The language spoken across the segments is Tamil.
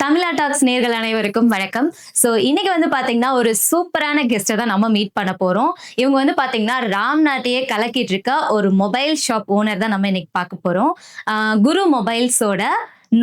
தமிழா டாக்ஸ் நேர்கள் அனைவருக்கும் வணக்கம். ஸோ இன்னைக்கு வந்து பாத்தீங்கன்னா ஒரு சூப்பரான கெஸ்ட்டை தான் நம்ம மீட் பண்ண போறோம். இவங்க வந்து பாத்தீங்கன்னா ராம்நாட்டையே கலக்கிட்டு இருக்க ஒரு மொபைல் ஷாப் ஓனர் தான் நம்ம இன்னைக்கு பார்க்க போறோம். குரு மொபைல்ஸோட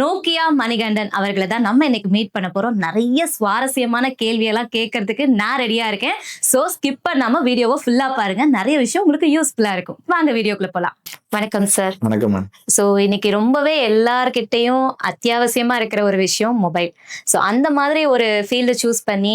நோக்கியா மணிகண்டன் அவர்களை தான் நம்ம இன்னைக்கு மீட் பண்ண போறோம். நிறைய சுவாரஸ்யமான கேள்வியெல்லாம் கேட்கறதுக்கு நான் ரெடியா இருக்கேன். ஸோ ஸ்கிப் பண்ணாம வீடியோவை ஃபுல்லா பாருங்க. நிறைய விஷயம் உங்களுக்கு யூஸ்ஃபுல்லா இருக்கும். வாங்க வீடியோக்குள்ள போலாம். வணக்கம் சார். வணக்கம் மேம். ஸோ இன்னைக்கு ரொம்பவே எல்லார்கிட்டையும் அத்தியாவசியமா இருக்கிற ஒரு விஷயம் மொபைல். ஸோ அந்த மாதிரி ஒரு ஃபீல்டு சூஸ் பண்ணி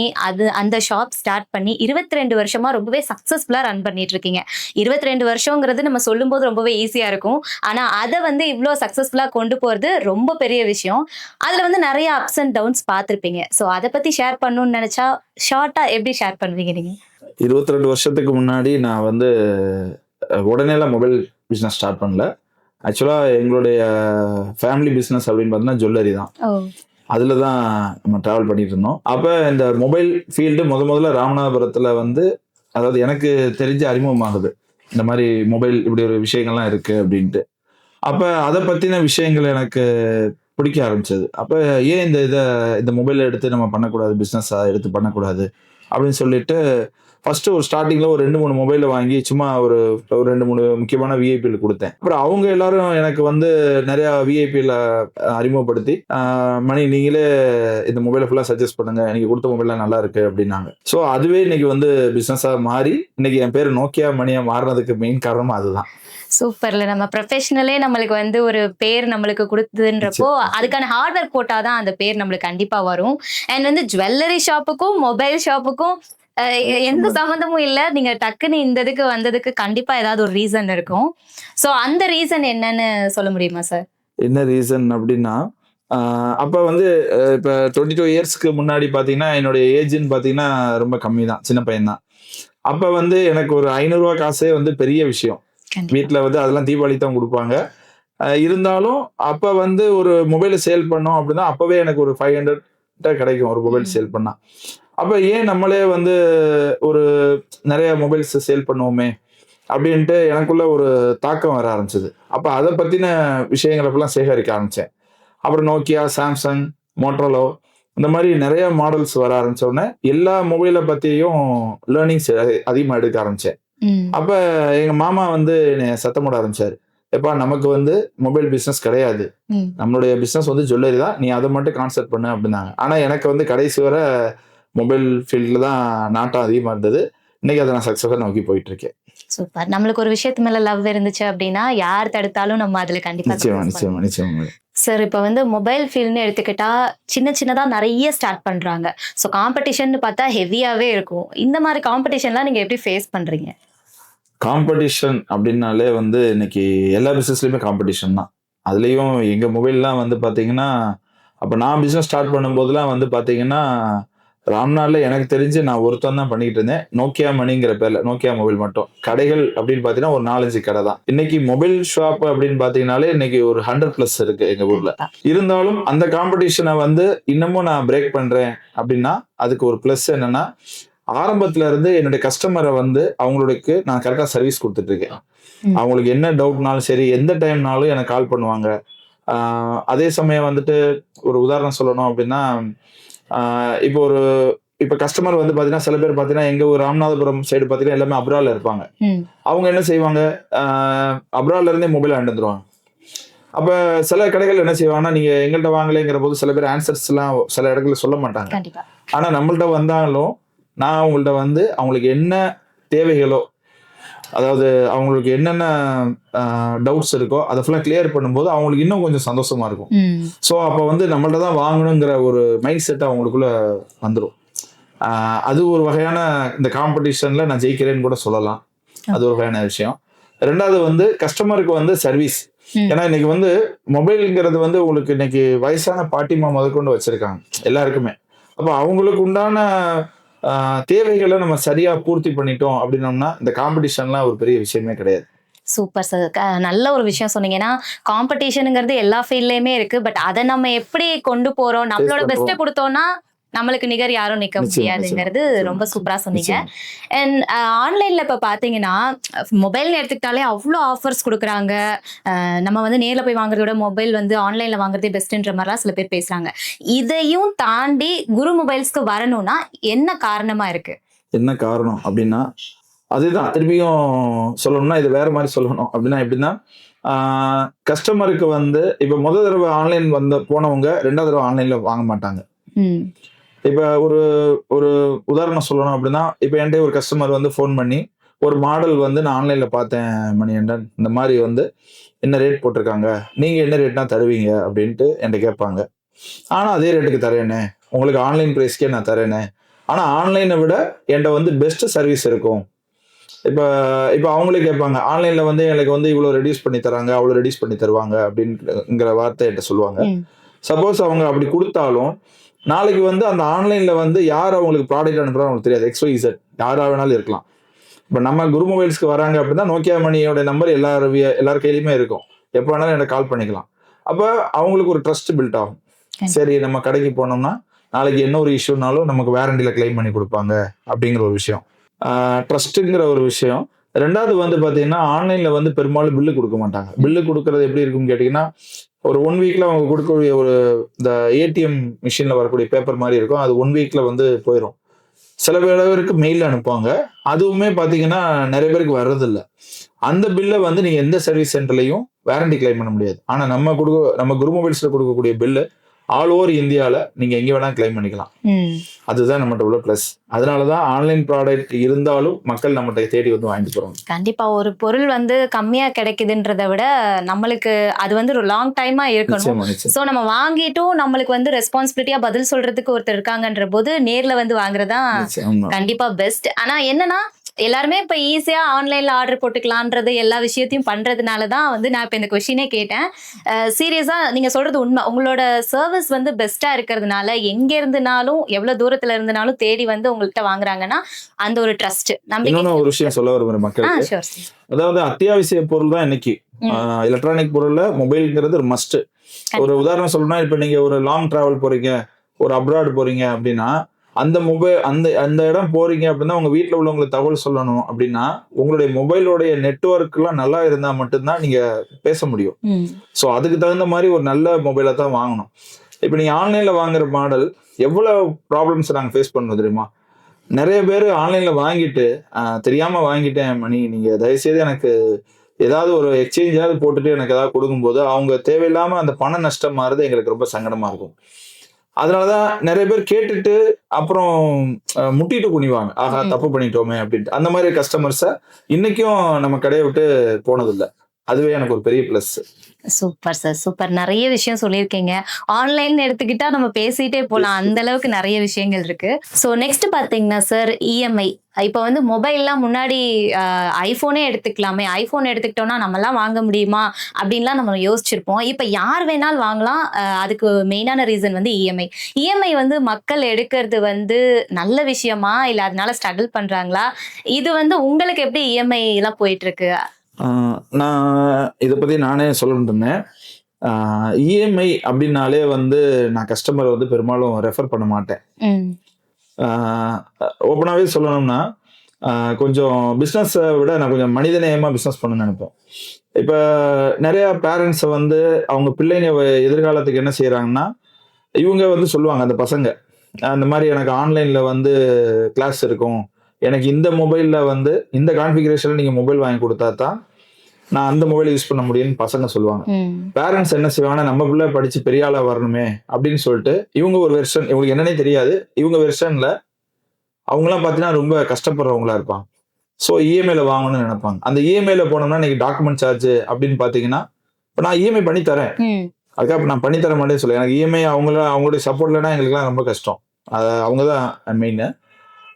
அந்த ஷாப் ஸ்டார்ட் பண்ணி 22 வருஷமா ரொம்பவே சக்ஸஸ்ஃபுல்லா ரன் பண்ணிட்டு இருக்கீங்க. 22 வருஷங்கிறது நம்ம சொல்லும்போது ரொம்பவே ஈஸியா இருக்கும். ஆனா அதை வந்து இவ்வளோ சக்ஸஸ்ஃபுல்லா கொண்டு போறது ரொம்ப பெரிய விஷயம். அதுல வந்து நிறைய அப்ஸ் அண்ட் டவுன்ஸ் பார்த்துருப்பீங்க. ஸோ அதை பத்தி ஷேர் பண்ணணும்னு நினைச்சா ஷார்ட்டா எப்படி ஷேர் பண்ணுவீங்க நீங்க? 22 வருஷத்துக்கு முன்னாடி நான் வந்து உடனேலாம் மொபைல் பிஸ்னஸ் ஸ்டார்ட் பண்ணல. ஆக்சுவலாக எங்களுடைய ஃபேமிலி பிஸ்னஸ் அப்படின்னு பார்த்தீங்கன்னா ஜுவல்லரி தான். அதில் தான் நம்ம ட்ராவல் பண்ணிட்டு இருந்தோம். அப்போ இந்த மொபைல் ஃபீல்டு முதல்ல ராமநாதபுரத்தில் வந்து, அதாவது எனக்கு தெரிஞ்ச அறிமுகமாகுது, இந்த மாதிரி மொபைல் இப்படி ஒரு விஷயங்கள்லாம் இருக்குது அப்படின்ட்டு. அப்போ அதை பற்றின விஷயங்கள் எனக்கு பிடிக்க ஆரம்பிச்சது. அப்போ ஏன் இந்த மொபைலை எடுத்து நம்ம பண்ணக்கூடாது, பிஸ்னஸாக எடுத்து பண்ணக்கூடாது அப்படின்னு சொல்லிட்டு ஃபர்ஸ்ட் ஒரு ஸ்டார்டிங்ல ஒரு 2-3 மொபைலை வாங்கி சும்மா ஒரு 2-3 முக்கியமான விஐபியில் கொடுத்தேன். அப்புறம் அவங்க எல்லாரும் எனக்கு வந்து நிறைய விஐபியில் அறிமுகப்படுத்தி, மணி நீங்களே இந்த மொபைலை ஃபுல்லாக சஜஸ்ட் பண்ணுங்க, நீங்க கொடுத்த மொபைல்லாம் நல்லா இருக்கு அப்படின்னாங்க. ஸோ அதுவே இன்னைக்கு வந்து பிஸ்னஸாக மாறி இன்னைக்கு என் பேர் நோக்கியா மணியா மாறினதுக்கு மெயின் காரணம் அதுதான். சூப்பர்ல. நம்ம ப்ரொஃபஷனலே நம்மளுக்கு வந்து ஒரு பேர் நம்மளுக்கு கொடுத்ததுன்றப்போ அதுக்கான ஹார்ட் ஒர்க் போட்டாதான் அந்த பேர் நம்மளுக்கு கண்டிப்பா வரும். அண்ட் வந்து ஜுவல்லரி ஷாப்புக்கும் மொபைல் ஷாப்புக்கும் எந்த சம்மந்தமும் இல்லை. நீங்க டக்குன்னு இந்த இதுக்கு வந்ததுக்கு கண்டிப்பா ஏதாவது ஒரு ரீசன் இருக்கும். ஸோ அந்த ரீசன் என்னன்னு சொல்ல முடியுமா சார்? என்ன ரீசன் அப்படின்னா, அப்போ வந்து இப்போ 22 இயர்ஸ்க்கு முன்னாடி பார்த்தீங்கன்னா என்னுடைய ஏஜ்ன்னு பார்த்தீங்கன்னா ரொம்ப கம்மி தான், சின்ன பையன் தான். அப்போ வந்து எனக்கு ஒரு 500 ரூபா காசே வந்து பெரிய விஷயம். வீட்டில் வந்து அதெல்லாம் தீபாவளி தான் கொடுப்பாங்க. இருந்தாலும் அப்போ வந்து ஒரு மொபைலை சேல் பண்ணோம் அப்படின்னா அப்போவே எனக்கு ஒரு 500 கிடைக்கும் ஒரு மொபைல் சேல் பண்ணா. அப்போ ஏன் நம்மளே வந்து ஒரு நிறைய மொபைல்ஸ் சேல் பண்ணுவோமே அப்படின்ட்டு எனக்குள்ள ஒரு தாக்கம் வர ஆரம்பிச்சது. அப்போ அதை பற்றின விஷயங்களை எல்லாம் சேகரிக்க ஆரம்பித்தேன். அப்புறம் நோக்கியா, சாம்சங், மோட்டோலோ இந்த மாதிரி நிறைய மாடல்ஸ் வர ஆரம்பிச்ச உடனே எல்லா மொபைலை பற்றியும் லேர்னிங்ஸ் அதிகமாக எடுக்க ஆரம்பித்தேன். அப்போ எங்கள் மாமா வந்து என்னை சத்தம் போட ஆரம்பிச்சாரு, எப்பா நமக்கு வந்து மொபைல் பிஸ்னஸ் கிடையாது, நம்மளுடைய பிஸ்னஸ் வந்து ஜுவல்லரி தான், நீ அதை மட்டும் கான்செப்ட் பண்ணு அப்படின்னாங்க. ஆனால் எனக்கு வந்து கடைசி வர மொபைல் ஃபீல்டில் தான் நாட்டம் அதிகமாக இருந்தது. இன்னைக்கு அதை நான் சக்ஸஸாக நோக்கி போயிட்டு இருக்கேன். சூப்பர். நம்மளுக்கு ஒரு விஷயத்து மேல லவ் இருந்துச்சு அப்படின்னா யார் தடுத்தாலும் நம்ம அதுல கண்டிப்பா நிச்சயமா. சார், இப்போ வந்து மொபைல் ஃபீல்டுன்னு எடுத்துக்கிட்டா சின்னதா நிறைய ஸ்டார்ட் பண்றாங்க. ஸோ காம்படிஷன் பார்த்தா ஹெவியாவே இருக்கும். இந்த மாதிரி காம்படிஷன்லாம் நீங்க எப்படி ஃபேஸ் பண்றீங்க? காம்படிஷன் அப்படின்னாலே வந்து இன்னைக்கு எல்லா பிஸ்னஸ்லையுமே காம்படிஷன் தான். அதுலேயும் எங்கள் மொபைல்லாம் வந்து பார்த்தீங்கன்னா, அப்போ நான் பிஸ்னஸ் ஸ்டார்ட் பண்ணும்போதெல்லாம் வந்து பார்த்தீங்கன்னா ராம்நாட்டில் எனக்கு தெரிஞ்சு நான் ஒருத்தன் தான் பண்ணிக்கிட்டு இருந்தேன். நோக்கியா மணிங்கிற பேர்ல, நோக்கியா மொபைல் மட்டும். கடைகள் அப்படின்னு பார்த்தீங்கன்னா ஒரு 4-5 கடை தான். இன்னைக்கு மொபைல் ஷாப் அப்படின்னு பார்த்தீங்கன்னாலே இன்னைக்கு ஒரு 100+ இருக்கு எங்க ஊர்ல. இருந்தாலும் அந்த காம்படிஷனை வந்து இன்னமும் நான் பிரேக் பண்றேன் அப்படின்னா அதுக்கு ஒரு ப்ளஸ் என்னன்னா, ஆரம்பத்துல இருந்து என்னுடைய கஸ்டமரை வந்து அவங்களுக்கு நான் கரெக்டாக சர்வீஸ் கொடுத்துட்டு இருக்கேன். அவங்களுக்கு என்ன டவுட்னாலும் சரி, எந்த டைம்னாலும் எனக்கு கால் பண்ணுவாங்க. அதே சமயம் வந்துட்டு ஒரு உதாரணம் சொல்லணும் அப்படின்னா, இப்போ கஸ்டமர் வந்து பார்த்தீங்கன்னா சில பேர் பார்த்தீங்கன்னா எங்க ஒரு ராமநாதபுரம் சைடு பார்த்தீங்கன்னா எல்லாமே அப்ராட்ல இருப்பாங்க. அவங்க என்ன செய்வாங்க, அப்ராட்ல இருந்தே மொபைல் வாங்கிட்டு வந்துருவாங்க. அப்போ சில கடைகள் என்ன செய்வாங்கன்னா, நீங்க எங்கள்கிட்ட வாங்கலைங்கிற போது சில பேர் ஆன்சர்ஸ் எல்லாம் சில இடத்துல சொல்ல மாட்டாங்க. ஆனா நம்மள்ட்ட வந்தாலும் நான் அவங்கள்ட்ட வந்து அவங்களுக்கு என்ன தேவைகளோ, அதாவது அவங்களுக்கு என்னென்ன டவுட்ஸ் இருக்கோ அதை ஃபுல்லாக கிளியர் பண்ணும்போது அவங்களுக்கு இன்னும் கொஞ்சம் சந்தோஷமா இருக்கும். ஸோ அப்போ வந்து நம்மள்ட்ட தான் வாங்கணுங்கிற ஒரு மைண்ட் செட் அவங்களுக்குள்ள வந்துடும். அது ஒரு வகையான இந்த காம்படிஷன்ல நான் ஜெயிக்கிறேன்னு கூட சொல்லலாம். அது ஒரு வகையான விஷயம். ரெண்டாவது வந்து கஸ்டமருக்கு வந்து சர்வீஸ். ஏன்னா இன்னைக்கு வந்து மொபைலுங்கிறது வந்து உங்களுக்கு இன்னைக்கு வயசான பாட்டிமா முதற்கொண்டு வச்சிருக்காங்க எல்லாருக்குமே. அப்போ அவங்களுக்கு உண்டான தேவைகளை நம்ம சரியா பூர்த்தி பண்ணிட்டோம் அப்படின்னோம்னா இந்த காம்படிஷன்லாம் ஒரு பெரிய விஷயமே கிடையாது. Super sir. நல்ல ஒரு விஷயம் சொன்னீங்க. ஏன்னா காம்படிஷனுங்கிறது எல்லா ஃபீல்ட்லயுமே இருக்கு. பட் அதை நம்ம எப்படி கொண்டு போறோம், நம்மளோட பெஸ்ட்டை கொடுத்தோம்னா நம்மளுக்கு நிகர் யாரும் நிக்க முடியாதுங்கிறது ரொம்ப சூப்பரா சொன்னீங்க. அண்ட் ஆன்லைன்ல இப்ப பாத்தீங்கன்னா மொபைல் எடுத்துக்கிட்டாலே அவ்வளோ ஆஃபர்ஸ் கொடுக்குறாங்க. நம்ம வந்து நேர்ல போய் வாங்குறத விட மொபைல் வந்து ஆன்லைன்ல வாங்குறதே பெஸ்ட்ன்ற மாதிரிலாம் சில பேர் பேசுறாங்க. இதையும் தாண்டி குரு மொபைல்ஸ்க்கு வரணும்னா என்ன காரணமா இருக்கு? என்ன காரணம் அப்படின்னா, அதுதான் திரும்பியும் சொல்லணும்னா இது வேற மாதிரி சொல்லணும். அப்படின்னா எப்படின்னா, கஸ்டமருக்கு வந்து இப்ப முதல் தடவை ஆன்லைன் போனவங்க 2வது தடவை ஆன்லைன்ல வாங்க மாட்டாங்க. இப்ப ஒரு ஒரு உதாரணம் சொல்லணும் அப்படின்னா, இப்ப என்கிட்ட ஒரு கஸ்டமர் வந்து ஃபோன் பண்ணி ஒரு மாடல் வந்து நான் ஆன்லைன்ல பார்த்தேன் மணிகண்டன், இந்த மாதிரி வந்து என்ன ரேட் போட்டிருக்காங்க, நீங்க என்ன ரேட்னா தருவீங்க அப்படின்ட்டு என்கிட்ட கேட்பாங்க. ஆனா அதே ரேட்டுக்கு தரேனே, உங்களுக்கு ஆன்லைன் பிரைஸ்க்கே நான் தரேனே, ஆனா ஆன்லைனை விட என்கிட்ட வந்து பெஸ்ட் சர்வீஸ் இருக்கும். இப்ப இப்ப அவங்களே கேட்பாங்க, ஆன்லைன்ல வந்து எனக்கு வந்து இவ்வளவு ரெடியூஸ் பண்ணி தராங்க, அவ்வளவு ரெடியூஸ் பண்ணி தருவாங்க அப்படிங்கிற வார்த்தை என்கிட்ட சொல்லுவாங்க. சப்போஸ் அவங்க அப்படி கொடுத்தாலும் நாளைக்கு வந்து அந்த ஆன்லைன்ல வந்து யார் அவங்களுக்கு ப்ராடக்ட் அனுப்புறாங்க அவங்களுக்கு தெரியாது. XYZ யாரா வேணாலும் இருக்கலாம். இப்ப நம்ம குரு மொபைல்ஸ்க்கு வராங்க அப்படின்னா நோக்கியா மணியோட நம்பர் எல்லார் கையிலுமே இருக்கும். எப்போ வேணாலும் எனக்கு கால் பண்ணிக்கலாம். அப்ப அவங்களுக்கு ஒரு ட்ரஸ்ட் பில்ட் ஆகும். சரி, நம்ம கடைக்கு போனோம்னா நாளைக்கு என்ன ஒரு இஷ்யூனாலும் நமக்கு வாரண்டியில கிளைம் பண்ணி கொடுப்பாங்க அப்படிங்கிற ஒரு விஷயம், ட்ரஸ்ட்டுங்கிற ஒரு விஷயம். 2வது வந்து பாத்தீங்கன்னா ஆன்லைன்ல வந்து பெரும்பாலும் பில்லு கொடுக்க மாட்டாங்க. பில்லு கொடுக்கறது எப்படி இருக்குன்னு கேட்டீங்கன்னா, ஒரு 1 வீக்ல அவங்க கொடுக்கக்கூடிய ஒரு இந்த ஏடிஎம் மிஷின்ல வரக்கூடிய பேப்பர் மாதிரி இருக்கும். அது 1 வீக்ல வந்து போயிடும். சில பேருக்கு மெயில் அனுப்புவாங்க. அதுவுமே பாத்தீங்கன்னா நிறைய பேருக்கு வர்றதில்ல. அந்த பில்லை வந்து நீங்க எந்த சர்வீஸ் சென்டர்லையும் வாரண்டி கிளைம் பண்ண முடியாது. ஆனா நம்ம குரு மொபைல்ஸ்ல கொடுக்கக்கூடிய பில்லு ஆல் ஓவர் இந்தியால நீங்க எங்க வேணா கிளைம் பண்ணிக்கலாம். அதுதான் நம்மகிட்ட உள்ள பிளஸ். அதனாலதான் ஆன்லைன் ப்ராடக்ட் இருந்தாலும் மக்கள் நம்மகிட்ட தேடி வந்து வாங்கிட்டு போறாங்க. கண்டிப்பா ஒரு பொருள் வந்து கம்மியா கிடைக்குதுன்றதை விட நம்மளுக்கு அது வந்து ஒரு லாங் டைமா இருக்கணும். சோ நம்ம வாங்கிட்டும் நம்மளுக்கு வந்து ரெஸ்பான்சிபிலிட்டியா பதில் சொல்றதுக்கு ஒருத்தர் இருக்காங்கன்ற போது நேர்ல வந்து வாங்குறதா கண்டிப்பா பெஸ்ட். ஆனா என்னன்னா எல்லாருமே இப்ப ஈஸியா ஆன்லைன்ல ஆர்டர் போட்டுக்கலான்றது எல்லா விஷயத்தையும் பண்றதுனாலதான் வந்து நான் இப்ப இந்த கொஸ்டினே கேட்டேன். சீரியஸா நீங்க சொல்றது உண்மை. உங்களோட சர்வீஸ் வந்து பெஸ்டா இருக்கிறதுனால எங்க இருந்துனாலும் எவ்வளவு தூரத்துல இருந்துனாலும் தேடி வந்து உங்கள்கிட்ட வாங்குறாங்கன்னா அந்த ஒரு ட்ரஸ்ட் நம்பிக்கை. ஒரு விஷயம் சொல்ல வருவேன் மக்களுக்கு, அதாவது அத்தியாவசிய பொருள் தான் இன்னைக்கு எலக்ட்ரானிக் பொருள்ல மொபைல்ங்கிறது ஒரு மஸ்ட். ஒரு உதாரணம் சொல்லணும்னா, இப்ப நீங்க ஒரு லாங் டிராவல் போறீங்க, ஒரு அப்ராட் போறீங்க அப்படின்னா அந்த மொபைல் அந்த இடம் போறீங்க அப்படின்னா உங்க வீட்டுல உள்ளவங்களுக்கு தகவல் சொல்லணும் அப்படின்னா உங்களுடைய மொபைலோடைய நெட்வொர்க் எல்லாம் நல்லா இருந்தா மட்டும்தான் நீங்க பேச முடியும். சோ அதுக்கு தகுந்த மாதிரி ஒரு நல்ல மொபைலை தான் வாங்கணும். இப்ப நீங்க ஆன்லைன்ல வாங்குற மாடல் எவ்வளவு ப்ராப்ளம்ஸ் நாங்க ஃபேஸ் பண்ணோம் தெரியுமா? நிறைய பேர் ஆன்லைன்ல வாங்கிட்டு தெரியாம வாங்கிட்டேன் மணி, நீங்க தயவுசெய்து எனக்கு ஏதாவது ஒரு எக்ஸ்சேஞ்சாவது போட்டுட்டு எனக்கு ஏதாவது கொடுக்கும்போது அவங்க தேவையில்லாம அந்த பண நஷ்டம் மாறுது எங்களுக்கு ரொம்ப சங்கடமா இருக்கும். அதனாலதான் நிறைய பேர் கேட்டுட்டு அப்புறம் முட்டிட்டு குனிவாங்க, ஆஹா தப்பு பண்ணிட்டோமே அப்படின்ட்டு. அந்த மாதிரி கஸ்டமர்ஸ இன்னைக்கும் நம்ம கடையை விட்டு போனதில்லை. அதுவே எனக்கு ஒரு பெரிய பிளஸ். Super sir, super. நிறைய விஷயம் சொல்லியிருக்கீங்க. ஆன்லைன் எடுத்துக்கிட்டா நம்ம பேசிட்டே போலாம், அந்த அளவுக்கு நிறைய விஷயங்கள் இருக்கு. ஸோ நெக்ஸ்ட் பாத்தீங்கன்னா சார் இஎம்ஐ. இப்போ வந்து மொபைல்லாம் முன்னாடி ஐஃபோனே எடுத்துக்கலாமே, ஐஃபோன் எடுத்துக்கிட்டோம்னா நம்மலாம் வாங்க முடியுமா அப்படின்லாம் நம்ம யோசிச்சிருப்போம். இப்போ யார் வேணாலும் வாங்கலாம். அதுக்கு மெயினான ரீசன் வந்து இஎம்ஐ. இஎம்ஐ வந்து மக்கள் எடுக்கிறது வந்து நல்ல விஷயமா இல்லை அதனால ஸ்ட்ரகிள் பண்றாங்களா? இது வந்து உங்களுக்கு எப்படி இஎம்ஐ எல்லாம் போயிட்டு இருக்கு? நான் இதை பத்தி நானே சொல்லணும்னு இருந்தேன். இஎம்ஐ அப்படின்னாலே வந்து நான் கஸ்டமர் வந்து பெரும்பாலும் ரெஃபர் பண்ண மாட்டேன். ஓப்பனாகவே சொல்லணும்னா கொஞ்சம் பிஸ்னஸை விட நான் கொஞ்சம் மனிதநேயமா பிஸ்னஸ் பண்ணணும்னு நினைப்பேன். இப்போ நிறைய பேரண்ட்ஸை வந்து அவங்க பிள்ளைங்க எதிர்காலத்துக்கு என்ன செய்யறாங்கன்னா, இவங்க வந்து சொல்லுவாங்க, அந்த பசங்க அந்த மாதிரி எனக்கு ஆன்லைன்ல வந்து கிளாஸ் இருக்கும், எனக்கு இந்த மொபைல்ல வந்து இந்த கான்ஃபிகரேஷன்ல நீங்க மொபைல் வாங்கி கொடுத்தா தான் நான் அந்த மொபைல் யூஸ் பண்ண முடியும்னு பசங்க சொல்லுவாங்க. பேரண்ட்ஸ் என்ன செய்வாங்கன்னா, நம்ம பிள்ளை படிச்சு பெரிய ஆளா வரணுமே அப்படின்னு சொல்லிட்டு இவங்க ஒரு வெர்ஷன், இவங்களுக்கு என்னன்னே தெரியாது, இவங்க வெர்ஷன்ல அவங்கலாம் பார்த்தீங்கன்னா ரொம்ப கஷ்டப்படுறவங்களா இருப்பாங்க. ஸோ இஎம்ஐல வாங்கணும்னு நினைப்பாங்க. அந்த இஎம்ஐல போனோம்னா இன்னைக்கு டாக்குமெண்ட் சார்ஜ் அப்படின்னு பார்த்தீங்கன்னா, இப்போ நான் இஎம்ஐ பண்ணி தரேன், அதுக்காக நான் பண்ணி தர மாட்டேன்னு சொல்ல, எனக்கு இஎம்ஐ அவங்களுடைய சப்போர்ட் இல்லைன்னா எங்களுக்குலாம் ரொம்ப கஷ்டம். அவங்க தான் மெயின்.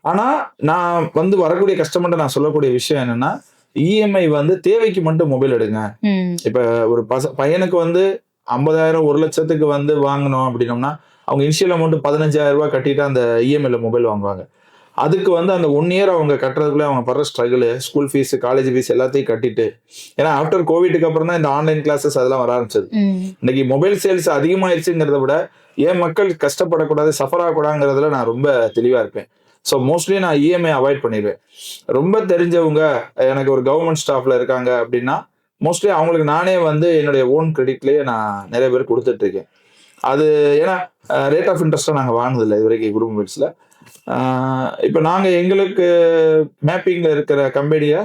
ஆனா நான் வந்து வரக்கூடிய கஸ்டமர்கிட்ட நான் சொல்லக்கூடிய விஷயம் என்னன்னா, இஎம்ஐ வந்து தேவைக்கு மட்டும் மொபைல் எடுங்க. இப்ப ஒரு பையனுக்கு வந்து 50,000 1 லட்சத்துக்கு வந்து வாங்கணும் அப்படின்னோம்னா அவங்க இனிஷியல் அமௌண்ட் 15,000 ரூபாய் கட்டிட்டு அந்த இஎம்ஐல மொபைல் வாங்குவாங்க. அதுக்கு வந்து அந்த 1 இயர் அவங்க கட்டுறதுக்குள்ள அவங்க படுற struggle, school fees, college fees எல்லாத்தையும் கட்டிட்டு, ஏன்னா ஆஃப்டர் கோவிட்க்கு அப்புறம் தான் இந்த ஆன்லைன் கிளாஸஸ் அதெல்லாம் வர ஆரம்பிச்சது. இன்னைக்கு மொபைல் சேல்ஸ் அதிகமாயிருச்சுங்கிறத விட ஏன் மக்கள் கஷ்டப்படக்கூடாது, சஃபர் ஆகக்கூடாதுங்கிறதுல நான் ரொம்ப தெளிவா இருப்பேன். ஸோ மோஸ்ட்லி நான் இஎம்ஐ அவாய்ட் பண்ணிடுவேன். ரொம்ப தெரிஞ்சவங்க எனக்கு ஒரு கவர்மெண்ட் ஸ்டாஃப்ல இருக்காங்க அப்படின்னா, மோஸ்ட்லி அவங்களுக்கு நானே வந்து என்னுடைய ஓன் கிரெடிட்லயே நான் நிறைய பேர் கொடுத்துட்டு இருக்கேன். அது ஏன்னா ரேட் ஆஃப் இன்ட்ரெஸ்ட்டா நாங்க வாங்கினதில்லை இது வரைக்கும் குரூப் மொபைல்ஸ்ல. இப்போ நாங்க எங்களுக்கு மேப்பிங்ல இருக்கிற கம்பெனியை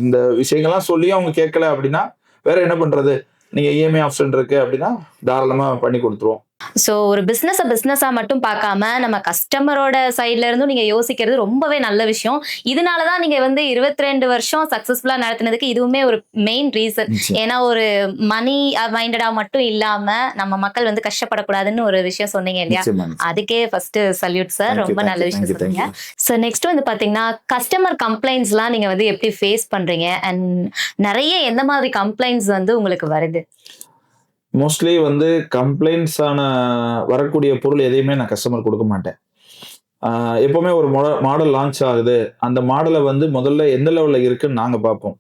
இந்த விஷயங்கள்லாம் சொல்லி அவங்க கேட்கல அப்படின்னா வேற என்ன பண்றது, நீங்க இஎம்ஐ ஆப்ஷன் இருக்கு அப்படின்னா தாராளமா பண்ணி கொடுத்துருவோம். ஸோ ஒரு பிசினஸா மட்டும் பார்க்காம நம்ம கஸ்டமரோட சைட்ல இருந்தும் நீங்க யோசிக்கிறது ரொம்பவே நல்ல விஷயம். இதனால தான் நீங்க வந்து 22 வருஷம் சக்சஸ்ஃபுல்லா நடத்துனதுக்கு இதுவுமே ஒரு மெயின் ரீசன். நிச்சயம். ஏன்னா ஒரு மணி மைண்டடா மட்டும் இல்லாம நம்ம மக்கள் வந்து கஷ்டப்படக்கூடாதுன்னு ஒரு விஷயம் சொன்னீங்க இல்லையா? நிச்சயமா. அதுக்கே first salute sir. Thank you, ரொம்ப thank நல்ல you, விஷயம் thank you, thank சொன்னீங்க. ஸோ நெக்ஸ்ட் வந்து பாத்தீங்கன்னா கஸ்டமர் கம்ப்ளைண்ட்ஸ்லாம் நீங்க வந்து எப்படி ஃபேஸ் பண்றீங்க அண்ட் நிறைய எந்த மாதிரி கம்ப்ளைண்ட்ஸ் வந்து உங்களுக்கு வருது? மோஸ்ட்லி வந்து கம்ப்ளைண்ட்ஸ் ஆன வரக்கூடிய பொருள் எதையுமே நான் கஸ்டமர் கொடுக்க மாட்டேன். எப்பவுமே ஒரு மாடல் லான்ச் ஆகுது, அந்த மாடலை வந்து முதல்ல எந்த லெவல்ல இருக்குன்னு நாங்க பார்ப்போம்.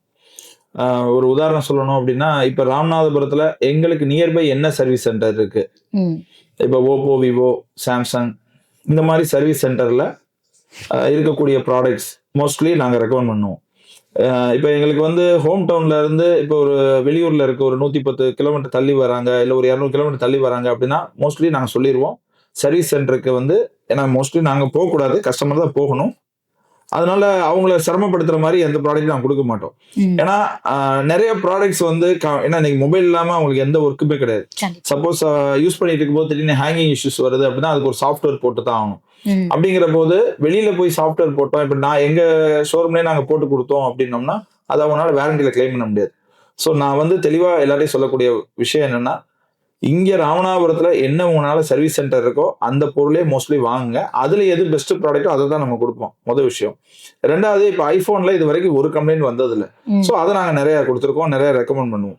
ஒரு உதாரணம் சொல்லணும் அப்படின்னா, இப்ப ராமநாதபுரத்துல எங்களுக்கு நியர்பை என்ன சர்வீஸ் சென்டர் இருக்கு, ம். இப்ப ஓப்போ, விவோ, சாம்சங் இந்த மாதிரி சர்வீஸ் சென்டர்ல இருக்கக்கூடிய ப்ராடக்ட்ஸ் மோஸ்ட்லி நாங்க ரெக்கமெண்ட் பண்ணுவோம். இப்போ எங்களுக்கு வந்து ஹோம் டவுன்ல இருந்து இப்போ ஒரு வெளியூர்ல இருக்க ஒரு 110 கிலோமீட்டர் தள்ளி வராங்க, இல்லை ஒரு 200 கிலோமீட்டர் தள்ளி வராங்க அப்படின்னா மோஸ்ட்லி நாங்கள் சொல்லிடுவோம் சர்வீஸ் சென்டருக்கு வந்து. ஏன்னா மோஸ்ட்லி நாங்கள் போகக்கூடாது, கஸ்டமர் தான் போகணும். அதனால அவங்கள சிரமப்படுத்துற மாதிரி எந்த ப்ராடக்ட்டும் நாங்கள் கொடுக்க மாட்டோம். ம். ஏன்னா நிறைய ப்ராடக்ட்ஸ் வந்து ஏன்னா இன்னைக்கு மொபைல் இல்லாமல் அவங்களுக்கு எந்த ஒர்க்குமே கிடையாது. கண்டிப்பா. சப்போஸ் யூஸ் பண்ணிட்டு இருக்கும்போது திடீர்னு ஹேங்கிங் இஷ்யூஸ் வருது அப்படின்னா அதுக்கு ஒரு சாஃப்ட்வேர் போட்டு தான் ஆகணும். ம். அப்படிங்கிற போது வெளியில போய் சாஃப்ட்வேர் போட்டோம், இப்போ நான் எங்க ஷோரூம்லேயே நாங்கள் போட்டு கொடுத்தோம் அப்படின்னோம்னா அதை அவங்களால வாரண்டியில கிளைம் பண்ண முடியாது. ஸோ நான் வந்து தெளிவா எல்லாரையும் சொல்லக்கூடிய விஷயம் என்னன்னா, இங்க ராமநாதபுரத்துல என்ன உங்களால சர்வீஸ் சென்டர் இருக்கோ அந்த பொருளே மோஸ்ட்லி வாங்குங்க. அதுல எது பெஸ்ட் ப்ராடக்ட்டோ அதை தான் நம்ம கொடுப்போம். முதல் விஷயம். ரெண்டாவது, இப்போ ஐபோன்ல இது வரைக்கும் ஒரு கம்ப்ளைண்ட் வந்ததில்லை. ம். ஸோ அதை நாங்கள் நிறைய கொடுத்துருக்கோம், நிறைய ரெக்கமெண்ட் பண்ணுவோம்.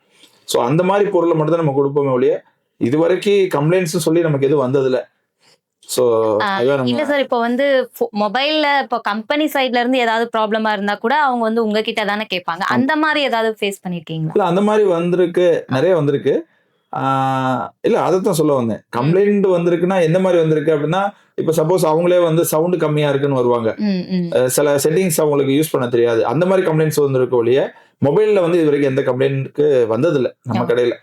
ஸோ அந்த மாதிரி பொருளை மட்டும் தான் நம்ம கொடுப்போமே ஒழிய இது வரைக்கும் கம்ப்ளைண்ட்ஸ் சொல்லி நமக்கு எதுவும் வந்ததில்லை. ஸோ அதான் இல்ல நம்ம சார், இப்போ வந்து மொபைல்ல இப்போ கம்பெனி சைட்ல இருந்து ஏதாவது ப்ராப்ளமா இருந்தா கூட அவங்க வந்து உங்ககிட்ட தானே கேட்பாங்க. அந்த மாதிரி ஏதாவது ஃபேஸ் பண்ணிருக்கீங்களா? இல்ல அந்த மாதிரி வந்திருக்கு, நிறைய வந்திருக்கு. இல்ல அதைத்தான் சொல்ல வந்தேன். கம்ப்ளைண்ட் வந்திருக்குன்னா எந்த மாதிரி வந்திருக்கு அப்படின்னா, இப்ப சப்போஸ் அவங்களே வந்து சவுண்ட் கம்மியா இருக்குன்னு வருவாங்க. ம், ம். சில செட்டிங்ஸ் அவங்களுக்கு யூஸ் பண்ண தெரியாது. அந்த மாதிரி கம்ப்ளைண்ட்ஸ் வந்திருக்கு ஒழிய மொபைல்ல வந்து இது வரைக்கும் எந்த கம்ப்ளைண்ட்க்கு வந்ததில்லை நம்ம கடையில.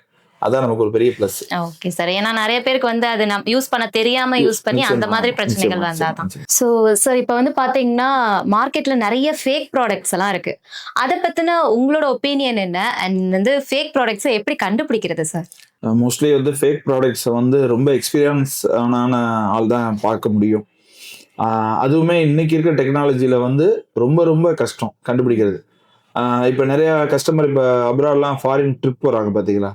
அதான் நமக்கு ஒரு பெரிய பிளஸ். Okay sir. ஏன்னா நிறைய பேருக்கு வந்து அது யூஸ் பண்ண தெரியாம யூஸ் பண்ணி அந்த மாதிரி பிரச்சனைகள் வந்தாதான். ஸோ சார், இப்போ வந்து பாத்தீங்கன்னா மார்க்கெட்ல நிறைய ஃபேக் ப்ராடக்ட்ஸ் எல்லாம் இருக்கு. அதை பத்தின உங்களோட ஒப்பீனியன் என்ன அண்ட் வந்து ஃபேக் ப்ராடக்ட்ஸை எப்படி கண்டுபிடிக்கிறது சார்? மோஸ்ட்லி வந்து ஃபேக் ப்ராடக்ட்ஸை வந்து ரொம்ப எக்ஸ்பீரியன்ஸ் ஆன ஆள் தான் பார்க்க முடியும். அதுவுமே இன்னைக்கு இருக்க டெக்னாலஜியில வந்து ரொம்ப ரொம்ப கஷ்டம் கண்டுபிடிக்கிறது. இப்போ நிறைய கஸ்டமர் இப்போ அப்ராட்லாம் ஃபாரின் ட்ரிப் போறாங்க பார்த்தீங்களா,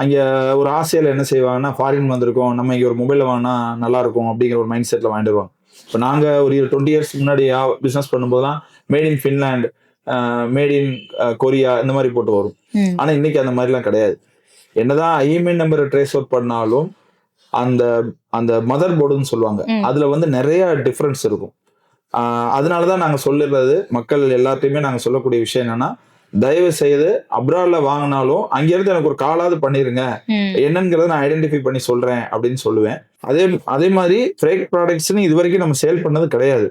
அங்கே ஒரு ஆசையில் என்ன செய்வாங்கன்னா, ஃபாரின் வந்திருக்கோம், நம்ம இங்கே ஒரு மொபைலில் வாங்கினா நல்லா இருக்கும் அப்படிங்கிற ஒரு மைண்ட் செட்டில் வாங்கிட்டு வருவாங்க. இப்போ நாங்கள் ஒரு 20 இயர்ஸ் முன்னாடி பிஸ்னஸ் பண்ணும்போதெல்லாம் made in Finland, made in Korea இந்த மாதிரி போட்டு வரும். ம். ஆனால் இன்னைக்கு அந்த மாதிரிலாம் கிடையாது. என்னதான் ஐஎம்ஐ நம்பரை ட்ரேஸ் அவுட் பண்ணாலும் அந்த அந்த மதர் போர்டுன்னு சொல்லுவாங்க, ம். அதில் வந்து நிறைய டிஃப்ரென்ஸ் இருக்கும். அதனால தான் நாங்கள் சொல்லிடுறது, மக்கள் எல்லாத்தையுமே நாங்கள் சொல்லக்கூடிய விஷயம் என்னன்னா, தயவு செய்து அப்ராட்ல வாங்கினாலும் அங்கிருந்து எனக்கு ஒரு காலாவது பண்ணிருங்க, ம். என்னங்கிறத நான் ஐடென்டிஃபை பண்ணி சொல்றேன் அப்படின்னு சொல்லுவேன். அதே மாதிரி ஃபேக் ப்ராடக்ட்ஸ்னு இது வரைக்கும் நம்ம சேல் பண்ணது கிடையாது.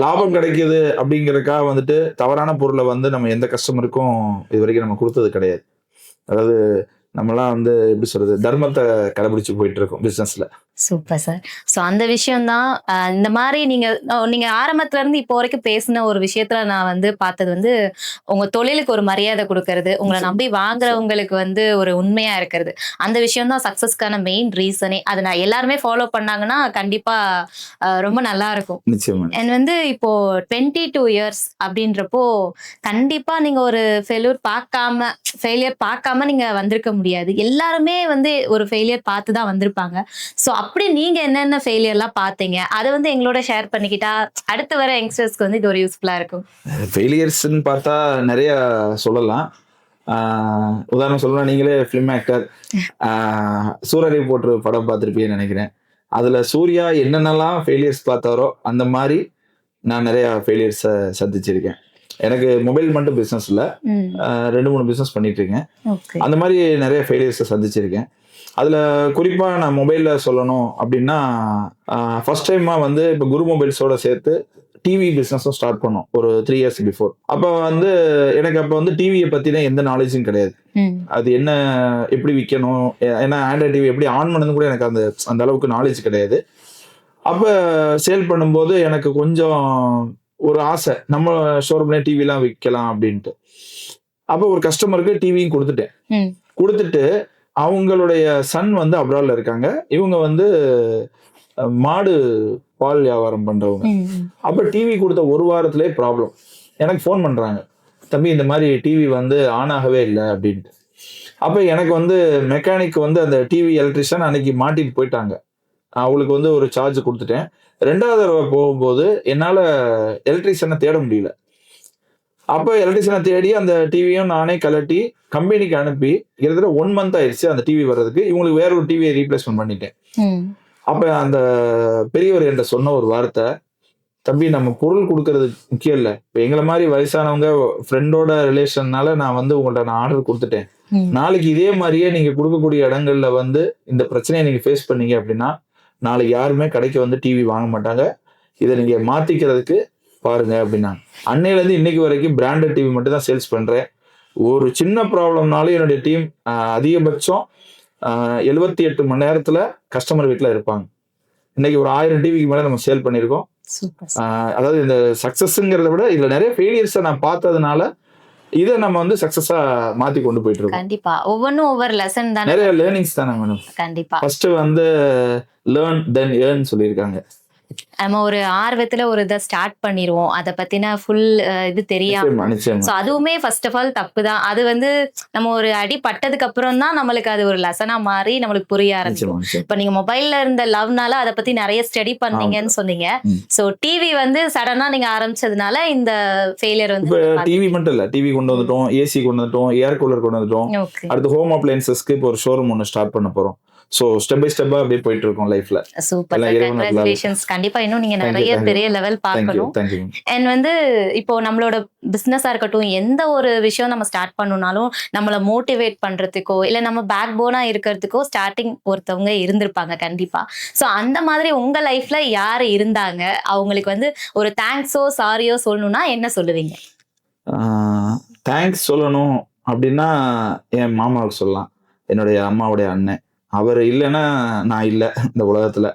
லாபம் கிடைக்குது அப்படிங்கறதுக்காக வந்துட்டு தவறான பொருளை வந்து நம்ம எந்த கஸ்டமருக்கும் இது வரைக்கும் நம்ம கொடுத்தது கிடையாது. அதாவது நம்மலாம் வந்து எப்படி சொல்றது, தர்மத்தை கடைபிடிச்சு போயிட்டு இருக்கோம் பிசினஸ்ல. Super sir. ஸோ அந்த விஷயம் தான் இந்த மாதிரி நீங்க ஆரம்பத்துல இருந்து இப்போ வரைக்கும் பேசின ஒரு விஷயத்துல நான் வந்து பார்த்தது வந்து உங்க தொழிலுக்கு ஒரு மரியாதை கொடுக்கறது, உங்களை நம்பி வாங்குறவங்களுக்கு வந்து ஒரு உண்மையா இருக்கிறது. அந்த விஷயம் தான் சக்சஸ்க்கான மெயின் ரீசனே. அதை நான் எல்லாருமே ஃபாலோ பண்ணாங்கன்னா கண்டிப்பா ரொம்ப நல்லா இருக்கும். நிச்சயமா. அண்ட் வந்து இப்போ 22 இயர்ஸ் அப்படின்றப்போ கண்டிப்பா நீங்க ஒரு ஃபெயிலியர் பார்க்காம நீங்க வந்திருக்க முடியாது. எல்லாருமே வந்து ஒரு ஃபெயிலியர் பார்த்து தான் வந்திருப்பாங்க. ஸோ அப்படி நீங்க என்னென்ன ஃபெயிலியர்லாம் பார்த்தீங்க, அதை வந்து எங்களோட ஷேர் பண்ணிக்கிட்டா அடுத்து வர யங்ஸ்டர்ஸ்க்கு வந்து இது ஒரு யூஸ்ஃபுல்லா இருக்கும். ஃபெயிலியர்ஸ்ன்னு பார்த்தா நிறைய சொல்லலாம். உதாரணம் சொல்லலாம், நீங்களே ஃபிலிம் ஆக்டர், சூரரை போட்டு படம் பார்த்துருப்பீங்கன்னு நினைக்கிறேன். அதுல சூர்யா என்னென்னலாம் ஃபெயிலியர்ஸ் பார்த்தாரோ அந்த மாதிரி நான் நிறைய ஃபெயிலியர்ஸை சந்திச்சிருக்கேன். எனக்கு மொபைல் மட்டும் பிஸ்னஸ் இல்லை, 2-3 பிஸ்னஸ் பண்ணிட்டு இருக்கேன். ஓகே. அந்த மாதிரி நிறைய ஃபெயிலியர்ஸை சந்திச்சிருக்கேன். அதுல குறிப்பா நான் மொபைல்ல சொல்லணும் அப்படின்னா, ஃபர்ஸ்ட் டைமா வந்து இப்ப குரு மொபைல்ஸோட சேர்த்து டிவி பிசினஸும் ஸ்டார்ட் பண்ணோம். ஒரு 3 இயர்ஸ் பிஃபோர். அப்ப வந்து எனக்கு அப்ப வந்து டிவிய பத்தின எந்த நாலேஜும் கிடையாது. ம். அது என்ன, எப்படி விக்கணும்? ஏன்னா ஆண்ட்ராய்ட் டிவி எப்படி ஆன் பண்ணணும்னு கூட எனக்கு அந்த அந்த அளவுக்கு நாலேஜ் கிடையாது. அப்ப சேல் பண்ணும்போது எனக்கு கொஞ்சம் ஒரு ஆசை. நம்ம ஷோரூம்லயே டிவிலாம் விக்கலாம் அப்படின்ட்டு. அப்ப ஒரு கஸ்டமருக்கு டிவியும் குடுத்துட்டேன். ம். குடுத்துட்டு அவங்களுடைய சன் வந்து அப்ராட்ல இருக்காங்க. இவங்க வந்து மாடு பால் வியாபாரம் பண்றவங்க. ம். ம். அப்ப டிவி குடுத்த 1 வாரத்திலேயே ப்ராப்ளம். எனக்கு ஃபோன் பண்றாங்க. "தம்பி இந்த மாரி டிவி வந்து ஆன் ஆகவே இல்ல" அப்படின்ட்டு. அப்ப எனக்கு வந்து மெக்கானிக் வந்து அந்த டிவி எலக்ட்ரிஷியன் அன்னைக்கு மாட்டிட்டு போயிட்டாங்க. அவங்களுக்கு வந்து ஒரு சார்ஜ் குடுத்துட்டேன். 2வது தடவ போகும்போது என்னால எலக்ட்ரிஷியன தேட முடியல. அப்ப எலக்ட்ரிஷியன தேடி அந்த டிவியும் நானே கழட்டி கம்பெனிக்கு அனுப்பி கிட்டத்தட்ட 1 மந்த் ஆயிருச்சு அந்த டிவி வர்றதுக்கு. இவங்களுக்கு வேற ஒரு டிவிய ரீப்ளேஸ்மென்ட் பண்ணிட்டேன். ம். அப்ப அந்த பெரியவர் என்ட்ட சொன்ன ஒரு வார்த்தை, "தம்பி நம்ம பொருள் குடுக்கறது முக்கியம் இல்ல. இப்ப எங்கள மாரி வயசானவங்க ஃப்ரெண்டோட ரிலேஷன்னால நான் வந்து உங்கள்ட்ட நான் ஆர்டர் குடுத்துட்டேன். ம். நாளைக்கு இதே மாரியே நீங்க குடுக்கக்கூடிய இடங்கள்ல வந்து இந்த பிரச்சனைய நீங்க ஃபேஸ் பண்ணீங்க அப்படின்னா, நாளைக்கு யாருமே கடைக்கு வந்து டிவி வாங்க மாட்டாங்க. இத நீங்க மாத்திக்கிறதுக்கு பாருங்க" அப்படின்னாங்க. அன்னையிலேருந்து இன்னைக்கு வரைக்கும் பிராண்டட் டிவி மட்டும் தான் சேல்ஸ் பண்றேன். ஒரு சின்ன ப்ராப்ளம்னாலும் என்னுடைய டீம் அதிகபட்சம் 78 மணி நேரத்துல கஸ்டமர் வீட்ல இருப்பாங்க. இன்னைக்கு ஒரு 1000 டிவிக்கு மேல நம்ம சேல் பண்ணியிருக்கோம். சூப்பர். அதாவது இந்த சக்சஸ்ங்கிறத விட இதுல நிறைய ஃபெயிலியர்ஸ நான் பார்த்ததுனால, இத நம்ம வந்து சக்சஸா மாத்தி கொண்டு போயிட்டு இருக்கோம். கண்டிப்பா. ஒவ்வொன்னும் ஒவ்வொரு லெசன் தானே. நிறைய லேர்னிங்ஸ் தானே மேடம். கண்டிப்பா. ஃபர்ஸ்ட் வந்து லேர்ன் தென் ஏர்ன் சொல்லியிருக்காங்க. நம்ம ஒரு ஆர்வத்துல ஒரு இத ஸ்டார்ட் பண்ணிருவோம். அத பத்தின ஃபுல் இது தெரியாம. நிச்சயமா, நிச்சயமா. சோ அதுவுமே ஃபர்ஸ்ட் ஆஃப் ஆல் தப்பு தான். அது வந்து நம்ம ஒரு அடி பட்டதுக்கு அப்புறம் தான் நம்மளுக்கு அது ஒரு லெசனா மாறி நம்மளுக்கு புரிய நிச்சயமா, ஆரம்பிக்கும். நிச்சயமா. இப்ப நீங்க மொபைல்ல இருந்த லவ்னால அத பத்தி நிறைய ஸ்டடி பண்ணீங்கன்னு சொன்னீங்க. ம். சோ டிவி வந்து சடனா நீங்க ஆரம்பிச்சதுனால இந்த ஃபெயிலியர் வந்து இப்ப டிவி மட்டும் இல்ல. டிவி கொண்டு வந்துட்டோம், ஏசி கொண்டு வந்துட்டோம், ஏர் கூலர் கொண்டு வந்துட்டோம். ஓகே. அடுத்து ஹோம் அப்ளையன்சஸ்க்கு இப்போ ஒரு ஷோரூம் ஒண்ணு ஸ்டார்ட் பண்ண போறோம். சோ ஸ்டெப் பை ஸ்டெப்பா அப்படியே போயிட்டு இருக்கோம் லைஃப்ல. சூப்பர். எல்லாம் இறைவன் அருளால. கங்க்ராச்சுலேஷன்ஸ். கண்டிப்பா இன்னும் நீங்க Thank you, நிறைய thank you. பெரிய லெவல் தேங்க் யூ, பார்க்கணும். Thank you. அண்ட் வந்து இப்போ நம்மளோட பிசினஸா இருக்கட்டும், எந்த ஒரு விஷயம் நம்ம ஸ்டார்ட் பண்ணணும்னாலும் நம்மள மோட்டிவேட் பண்றதுக்கோ இல்ல நம்ம பேக் போனா இருக்கிறதுக்கோ ஸ்டார்டிங் ஒருத்தவங்க இருந்திருப்பாங்க கண்டிப்பா. சோ அந்த மாதிரி உங்க லைஃப்ல யாரு இருந்தாங்க? அவங்களுக்கு வந்து ஒரு தேங்க்ஸோ சாரியோ சொல்லணும்னா என்ன சொல்லுவீங்க? தேங்க்ஸ் சொல்லணும் அப்படின்னா என் மாமாவுக்கு சொல்லலாம். என்னுடைய அம்மாவுடைய அண்ணன். அவர் இல்லைன்னா நான் இல்லை இந்த உலகத்துல.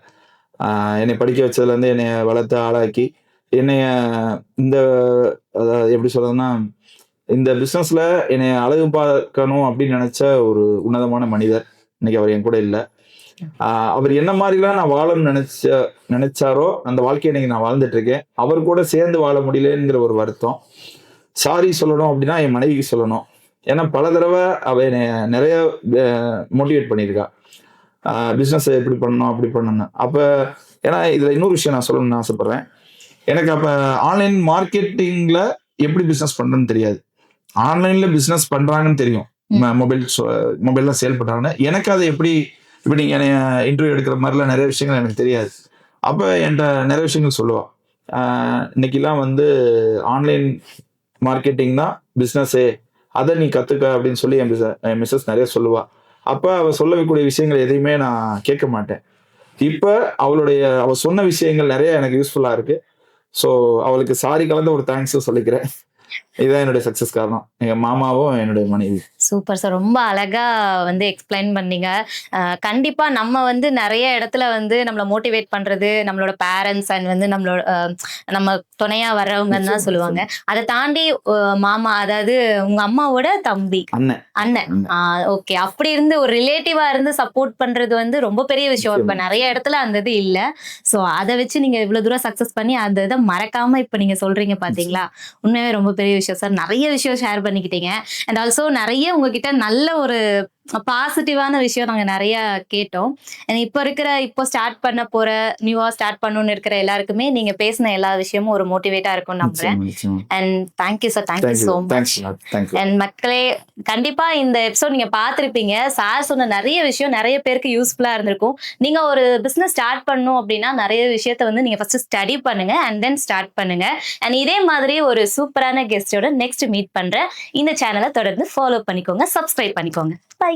என்னை படிக்க வச்சதுலேருந்து என்னைய வளர்த்து ஆளாக்கி என்னைய இந்த அதாவது எப்படி சொல்றதுன்னா இந்த பிஸ்னஸ்ல என்னை அழகு பார்க்கணும் அப்படின்னு நினைச்ச ஒரு உன்னதமான மனிதர். இன்னைக்கு அவர் என் கூட இல்லை. அவர் என்ன மாதிரிலாம் நான் வாழணும்னு நினைச்சாரோ அந்த வாழ்க்கையை இன்னைக்கு நான் வாழ்ந்துட்டு இருக்கேன். அவர் கூட சேர்ந்து வாழ முடியலங்கிற ஒரு வருத்தம். சாரி சொல்லணும் அப்படின்னா என் மனைவிக்கு சொல்லணும். ஏன்னா பல தடவை அவ என்னை நிறைய மோட்டிவேட் பண்ணியிருக்கா. பிஸ்னஸ் எப்படி பண்ணணும் அப்படி பண்ணணும். அப்ப ஏன்னா இதுல இன்னொரு விஷயம் நான் சொல்லணும்னு ஆசைப்படுறேன். எனக்கு அப்ப ஆன்லைன் மார்க்கெட்டிங்ல எப்படி பிசினஸ் பண்றேன்னு தெரியாது. ஆன்லைன்ல பிசினஸ் பண்றாங்கன்னு தெரியும். மொபைல்ல சேல் பண்றாங்கன்னு. எனக்கு அதை எப்படி இப்ப நீங்க இன்டர்வியூ எடுக்கிற மாதிரிலாம் நிறைய விஷயங்கள் எனக்கு தெரியாது. அப்ப என்கிட்ட நிறைய விஷயங்கள் சொல்லுவா. இன்னைக்கெல்லாம் வந்து ஆன்லைன் மார்க்கெட்டிங் தான் பிசினஸே, அதை நீ கத்துக்க அப்படின்னு சொல்லி என் மிஸ்ஸஸ் நிறைய சொல்லுவா. அப்ப அவ சொல்லக்கூடிய விஷயங்கள் எதையுமே நான் கேட்க மாட்டேன். இப்ப அவ சொன்ன விஷயங்கள் நிறைய எனக்கு யூஸ்ஃபுல்லா இருக்கு. ஸோ அவளுக்கு சாரி கலந்த ஒரு தேங்க்ஸும் சொல்லிக்கிறேன். இதுதான் என்னுடைய சக்சஸ் காரணம். எங்க மாமாவும் என்னுடைய மனைவி. Super sir. ரொம்ப அழகா வந்து எக்ஸ்பிளைன் பண்ணீங்க. கண்டிப்பா நம்ம வந்து நிறைய இடத்துல வந்து நம்மள மோட்டிவேட் பண்றது நம்மளோட பேரண்ட்ஸ் அண்ட் வந்து நம்மளோட நம்ம துணையா வர்றவங்கன்னு தான் சொல்லுவாங்க. அதை தாண்டி மாமா, அதாவது உங்க அம்மாவோட தம்பி அண்ணன். அண்ணன். ஓகே. அப்படி இருந்து ஒரு ரிலேட்டிவா இருந்து சப்போர்ட் பண்றது வந்து ரொம்ப பெரிய விஷயம். இப்ப நிறைய இடத்துல அந்த இது இல்ல. சோ அதை வச்சு நீங்க இவ்வளவு தூரம் சக்சஸ் பண்ணி அந்த இதை மறக்காம இப்ப நீங்க சொல்றீங்க பாத்தீங்களா? உண்மையாவே ரொம்ப பெரிய விஷயம் சார். நிறைய விஷயம் ஷேர் பண்ணிக்கிட்டீங்க. அண்ட் ஆல்சோ நிறைய உங்ககிட்ட நல்ல ஒரு பாசிட்டிவான விஷயம் நாங்க நிறைய கேட்டோம். இப்போ ஸ்டார்ட் பண்ண போற, நியூவா ஸ்டார்ட் பண்ணணும்னு இருக்கிற எல்லாருக்குமே நீங்க பேசின எல்லா விஷயமும் ஒரு மோட்டிவேட்டா இருக்கும்னு நம்புறேன். And thank you sir. Thank you so much. And மக்களே, கண்டிப்பா இந்த எபிசோட் நீங்க பார்த்திருப்பீங்க. சார் சொன்ன நிறைய விஷயம் நிறைய பேருக்கு யூஸ்ஃபுல்லா இருந்திருக்கும். நீங்க ஒரு பிசினஸ் ஸ்டார்ட் பண்ணணும் அப்படின்னா நிறைய விஷயத்த வந்து நீங்க ஃபர்ஸ்ட் ஸ்டடி பண்ணுங்க அண்ட் தென் ஸ்டார்ட் பண்ணுங்க. அண்ட் இதே மாதிரி ஒரு சூப்பரான கெஸ்டோட நெக்ஸ்ட் மீட் பண்றேன். இந்த சேனலை தொடர்ந்து ஃபாலோ பண்ணிக்கோங்க, சப்ஸ்கிரைப் பண்ணிக்கோங்க. பை.